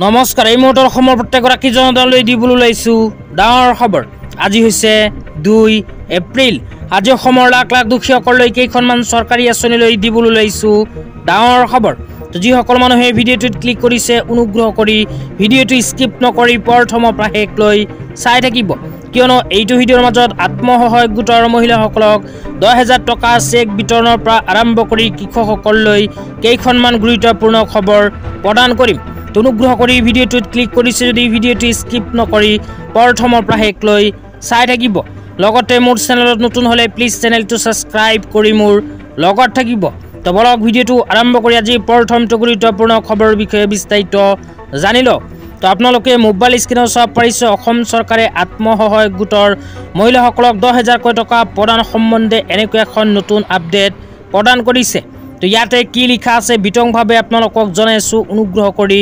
নমস্কাৰ এই মুহূৰ্তৰ অসমৰ প্ৰত্যেকগৰাকী জনতালৈ দিবলৈ লৈছো ডাঙৰ খবৰ। আজি হৈছে 2 এপ্ৰিল। আজি অসমৰ লাখ লাখ দুখীয়াসকললৈ কেইখনমান চৰকাৰী আঁচনিলৈ দিবলৈ লৈছো ডাঙৰ খবৰ। তো যিসকল মানুহে ভিডিঅ'টোত ক্লিক কৰিছে অনুগ্ৰহ কৰি ভিডিঅ'টো স্কিপ নকৰি প্ৰথমৰ পৰা শেষলৈ চাই থাকিব, কিয়নো এইটো ভিডিঅ'ৰ মাজত আত্মসহায়ক গোটৰ মহিলাসকলক 10,000 টকা চেক বিতৰণৰ পৰা আৰম্ভ কৰি কৃষকসকললৈ কেইখনমান গুৰুত্বপূৰ্ণ খবৰ প্ৰদান কৰিম। অনুগ্ৰহ কৰি ভিডিঅ'টোত ক্লিক কৰিছে যদি ভিডিঅ'টো স্কিপ নকৰি প্ৰথমৰ পৰা শেষলৈ চাই থাকিব। লগতে মোৰ চেনেলত নতুন হ'লে প্লিজ চেনেলটো ছাবস্ক্ৰাইব কৰি মোৰ লগত থাকিব। তো বলক ভিডিঅ'টো আৰম্ভ কৰি আজি প্ৰথমটো গুৰুত্বপূৰ্ণ খবৰৰ বিষয়ে বিস্তাৰিত জানি লওক। তো আপোনালোকে মোবাইল স্ক্ৰীনত চাব পাৰিছে অসম চৰকাৰে আত্মসহায়ক গোটৰ মহিলাসকলক 10,000 টকা প্ৰদান সম্বন্ধে এনেকৈ এখন নতুন আপডেট প্ৰদান কৰিছে। তো ইয়াতে কি লিখা আছে বিতংভাৱে আপোনালোকক জনাইছোঁ, অনুগ্ৰহ কৰি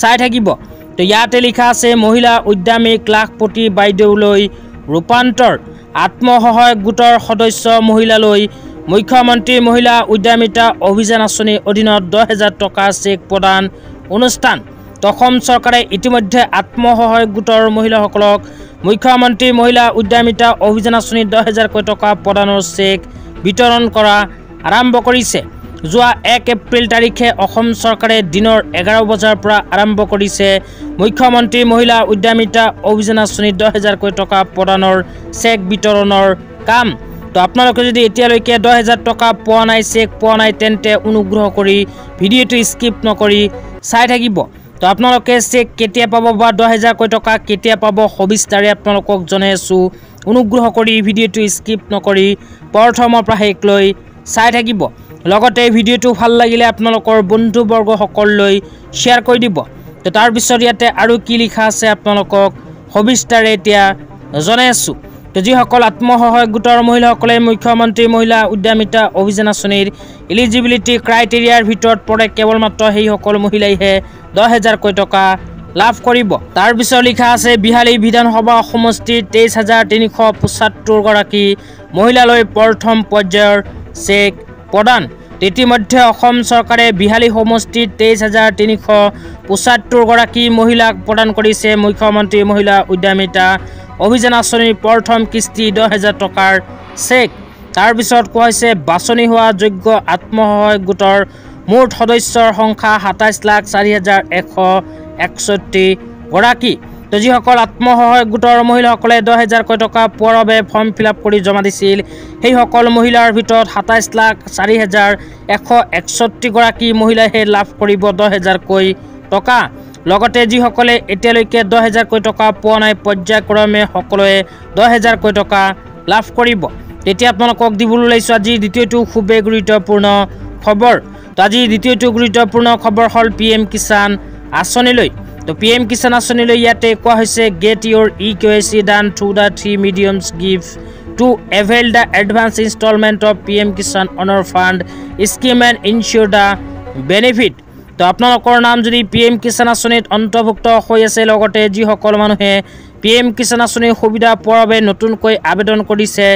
চাই থাকিব। তো ইয়াতে লিখা আছে মহিলা উদ্যমীক লাখপতি বাইদেউলৈ ৰূপান্তৰ, আত্মসহায়ক গোটৰ সদস্য মহিলালৈ মুখ্যমন্ত্ৰী মহিলা উদ্যমিতা অভিযান আঁচনিৰ অধীনত 10,000 টকা চেক প্ৰদান অনুষ্ঠান। অসম চৰকাৰে ইতিমধ্যে আত্মসহায়ক গোটৰ মহিলাসকলক মুখ্যমন্ত্ৰী মহিলা উদ্যমিতা অভিযান আঁচনিৰ 10,000 টকা প্ৰদানৰ চেক বিতৰণ কৰা আৰম্ভ কৰিছে। যোৱা 1 এপ্ৰিল তাৰিখে অসম চৰকাৰে দিনৰ 11 বজাৰ পৰা আৰম্ভ কৰিছে মুখ্যমন্ত্ৰী মহিলা উদ্যমিতা অভিযান আঁচনিৰ 10,000 টকা প্ৰদানৰ চেক বিতৰণৰ কাম। তো আপোনালোকে যদি এতিয়ালৈকে 10,000 টকা পোৱা নাই, চেক পোৱা নাই, তেন্তে অনুগ্ৰহ কৰি ভিডিঅ'টো স্কিপ নকৰি চাই থাকিব। তো আপোনালোকে চেক কেতিয়া পাব বা 10,000 টকা কেতিয়া পাব সবিস্তাৰে আপোনালোকক জনাই আছোঁ, অনুগ্ৰহ কৰি ভিডিঅ'টো স্কিপ নকৰি প্ৰথমৰ পৰা শেষলৈ চাই থাকিব। লগতে ভিডিঅ'টো ভাল লাগিলে আপোনালোকৰ বন্ধুবৰ্গসকললৈ শ্বেয়াৰ কৰি দিব। তো তাৰপিছত ইয়াতে আৰু কি লিখা আছে আপোনালোকক সবিস্তাৰে এতিয়া জনাই আছোঁ। তো যিসকল আত্মসহায়ক গোটৰ মহিলাসকলে মুখ্যমন্ত্ৰী মহিলা উদ্যমিতা অভিযান আঁচনিৰ এলিজিবিলিটি ক্ৰাইটেৰিয়াৰ ভিতৰত পৰে, কেৱল মাত্ৰ সেইসকল মহিলাইহে 10,000 টকা লাভ কৰিব। তাৰপিছত লিখা আছে বিহালী বিধানসভা সমষ্টিৰ 23,375 গৰাকী মহিলালৈ প্ৰথম পৰ্যায়ৰ চেক প্ৰদান। ইতিমধ্যে অসম চৰকাৰে বিহালী সমষ্টিৰ 23,375 গৰাকী মহিলাক প্ৰদান কৰিছে মুখ্যমন্ত্ৰী মহিলা উদ্যমিতা অভিযান আঁচনিৰ প্ৰথম কিস্তি 10,000 টকাৰ চেক। তাৰপিছত কোৱা হৈছে বাছনি হোৱা যোগ্য আত্মসহায়ক গোটৰ মুঠ সদস্যৰ সংখ্যা 27,04,161 গৰাকী। তো যিসকল আত্মসহায়ক গোটৰ মহিলাসকলে 10,000 টকা পোৱাৰ বাবে ফৰ্ম ফিল-আপ কৰি জমা দিছিল, সেইসকল মহিলাৰ ভিতৰত 27,04,161 গৰাকী মহিলাইহে লাভ কৰিব 10,000 টকা। লগতে যিসকলে এতিয়ালৈকে 10,000 টকা পোৱা নাই, পৰ্যায়ক্ৰমে সকলোৱে 10,000 টকা লাভ কৰিব। তেতিয়া আপোনালোকক দিবলৈ লৈছোঁ আজিৰ দ্বিতীয়টো খুবেই গুৰুত্বপূৰ্ণ খবৰ। তো আজিৰ দ্বিতীয়টো গুৰুত্বপূৰ্ণ খবৰ হ'ল PM কিষাণ আঁচনিলৈ। তো PM কিষাণ আঁচনিলৈ ইয়াতে কোৱা হৈছে get your EKYC done through the 3 mediums give to avail the advance instalment of PM Kisan honour fund scheme and ensure the benefit. তো আপোনালোকৰ নাম যদি PM কিষাণ আঁচনিত অন্তৰ্ভুক্ত হৈ আছে, লগতে যিসকল মানুহে PM কিষাণ আঁচনিৰ সুবিধা পোৱাৰ বাবে নতুনকৈ আবেদন কৰিছে,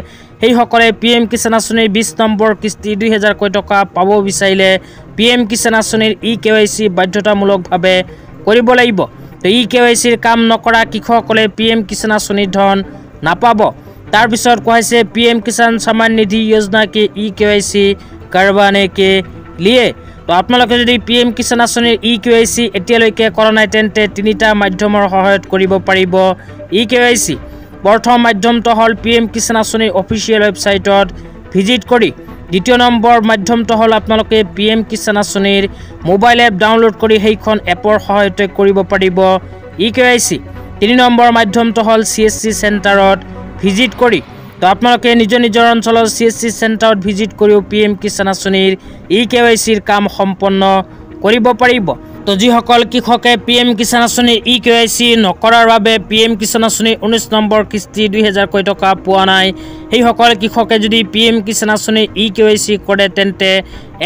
সেইসকলে PM কিষাণ আঁচনিৰ 20 নম্বৰ কিস্তি 2,000 টকা পাব বিচাৰিলে PM কিষাণ আঁচনিৰ EKYC বাধ্যতামূলকভাৱে কৰিব লাগিব। তো EKYCৰ কাম নকৰা কৃষকসকলে PM কিষাণ আঁচনিৰ ধন নাপাব। তাৰপিছত কোৱা হৈছে PM কিষাণ সন্মান নিধি যোজনা কে EKYC কৰবানে কে লিয়ে। তো আপোনালোকে যদি PM কিষাণ আঁচনিৰ EKYC এতিয়ালৈকে কৰা নাই, তেন্তে 3টা মাধ্যমৰ সহায়ত কৰিব পাৰিব EKYC। প্ৰথম মাধ্যমটো হ'ল PM কিষাণ আঁচনিৰ অফিচিয়েল ৱেবছাইটত ভিজিট কৰি। দ্বিতীয় নম্বৰ মাধ্যমটো হ'ল আপোনালোকে PM কিষাণ আঁচনিৰ মোবাইল এপ ডাউনলোড কৰি সেইখন এপৰ সহায়তে কৰিব পাৰিব EKYC। 3 নম্বৰ মাধ্যমটো হ'ল CSC চেণ্টাৰত ভিজিট কৰি। তো আপোনালোকে নিজৰ অঞ্চলৰ CSC চেণ্টাৰত ভিজিট কৰিও PM কিষাণ আঁচনিৰ EKYCৰ কাম সম্পন্ন কৰিব পাৰিব। তো যিসকল কৃষকে PM কিষাণ আঁচনিৰ EKYC নকৰাৰ বাবে PM কিষাণ আঁচনিৰ 19 নম্বৰ কিস্তি 2,000 টকা পোৱা নাই, সেইসকল কৃষকে যদি PM কিষাণ আঁচনিৰ EKYC কৰে, তেন্তে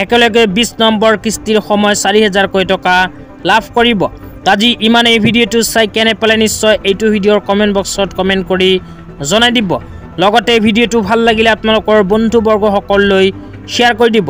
একেলগে 20 নম্বৰ কিস্তিৰ সময় 4,000 টকা লাভ কৰিব। আজি ইমানেই। ভিডিঅ'টো চাই কেনে পালে নিশ্চয় এইটো ভিডিঅ'ৰ কমেণ্ট বক্সত কমেণ্ট কৰি জনাই দিব। লগতে ভিডিঅ'টো ভাল লাগিলে আপোনালোকৰ বন্ধুবৰ্গসকললৈ শ্বেয়াৰ কৰি দিব।